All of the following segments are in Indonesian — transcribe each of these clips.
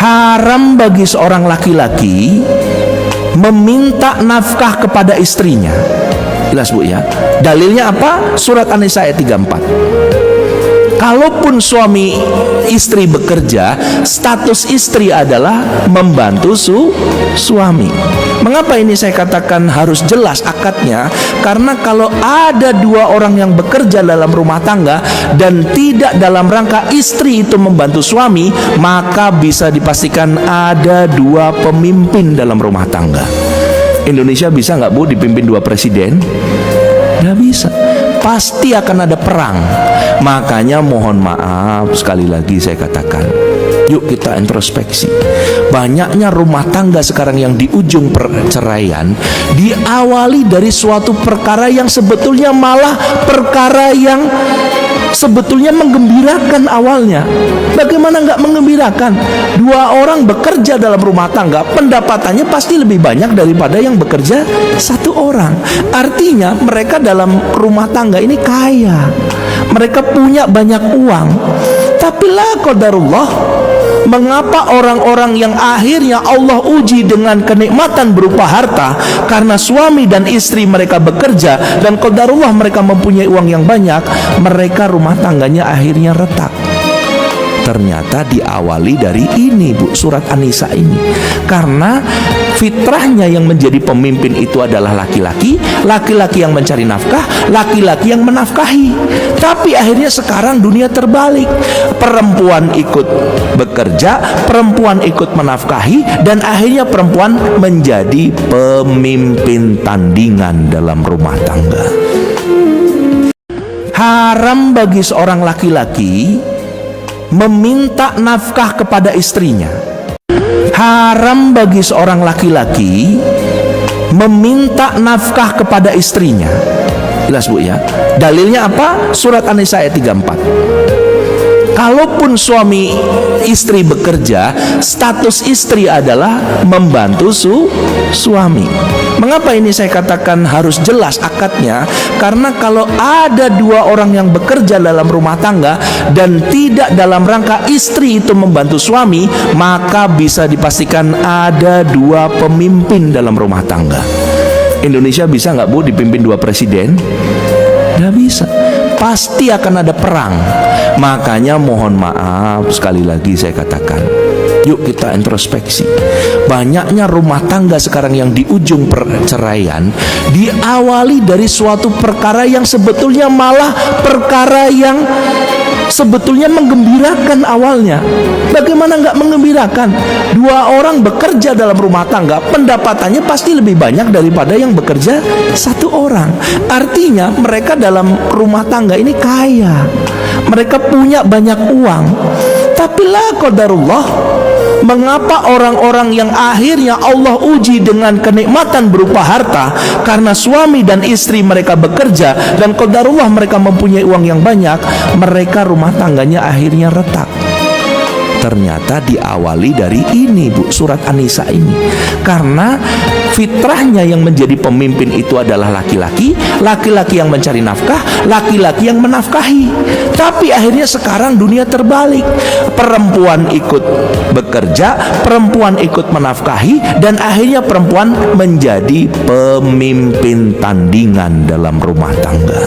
Haram bagi seorang laki-laki meminta nafkah kepada istrinya. Jelas Bu ya. Dalilnya apa? Surat An-Nisa ayat 34. Kalaupun suami istri bekerja, status istri adalah membantu suami. Mengapa ini saya katakan harus jelas akadnya? Karena kalau ada dua orang yang bekerja dalam rumah tangga dan tidak dalam rangka istri itu membantu suami, maka bisa dipastikan ada dua pemimpin dalam rumah tangga. Indonesia bisa nggak Bu dipimpin dua presiden? Nggak bisa. Pasti akan ada perang. Makanya mohon maaf sekali lagi saya katakan, yuk kita introspeksi. Banyaknya rumah tangga sekarang yang di ujung perceraian diawali dari suatu perkara yang sebetulnya malah perkara yang sebetulnya menggembirakan awalnya. Bagaimana nggak menggembirakan? Dua orang bekerja dalam rumah tangga, pendapatannya pasti lebih banyak daripada yang bekerja satu orang. Artinya mereka dalam rumah tangga ini kaya, mereka punya banyak uang. Tapi la qadarullah, mengapa orang-orang yang akhirnya Allah uji dengan kenikmatan berupa harta karena suami dan istri mereka bekerja dan qadarullah mereka mempunyai uang yang banyak, mereka rumah tangganya akhirnya retak? Ternyata diawali dari ini Bu, surat An-Nisa ini. Karena fitrahnya yang menjadi pemimpin itu adalah laki-laki, laki-laki yang mencari nafkah, laki-laki yang menafkahi. Tapi akhirnya sekarang dunia terbalik. Perempuan ikut bekerja, perempuan ikut menafkahi, dan akhirnya perempuan menjadi pemimpin tandingan dalam rumah tangga. Haram bagi seorang laki-laki meminta nafkah kepada istrinya. Haram bagi seorang laki-laki meminta nafkah kepada istrinya. Jelas Bu ya. Dalilnya apa? Surat An-Nisa ayat 34. Kalaupun suami istri bekerja, status istri adalah membantu suami. Mengapa ini saya katakan harus jelas akadnya? Karena kalau ada dua orang yang bekerja dalam rumah tangga dan tidak dalam rangka istri itu membantu suami, maka bisa dipastikan ada dua pemimpin dalam rumah tangga. Indonesia bisa nggak Bu dipimpin dua presiden? Nggak bisa. Pasti akan ada perang. Makanya mohon maaf sekali lagi saya katakan, yuk kita introspeksi. Banyaknya rumah tangga sekarang yang di ujung perceraian diawali dari suatu perkara yang sebetulnya malah perkara yang sebetulnya menggembirakan awalnya. Bagaimana nggak menggembirakan? Dua orang bekerja dalam rumah tangga, pendapatannya pasti lebih banyak daripada yang bekerja satu orang. Artinya mereka dalam rumah tangga ini kaya, mereka punya banyak uang. Tapi la qadarullah, mengapa orang-orang yang akhirnya Allah uji dengan kenikmatan berupa harta karena suami dan istri mereka bekerja dan qadarullah mereka mempunyai uang yang banyak, mereka rumah tangganya akhirnya retak? Ternyata diawali dari ini Bu, surat An-Nisa ini. Karena fitrahnya yang menjadi pemimpin itu adalah laki-laki, laki-laki yang mencari nafkah, laki-laki yang menafkahi. Tapi akhirnya sekarang dunia terbalik. Perempuan ikut bekerja, perempuan ikut menafkahi, dan akhirnya perempuan menjadi pemimpin tandingan dalam rumah tangga.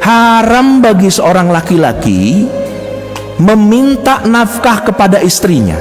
Haram bagi seorang laki-laki meminta nafkah kepada istrinya.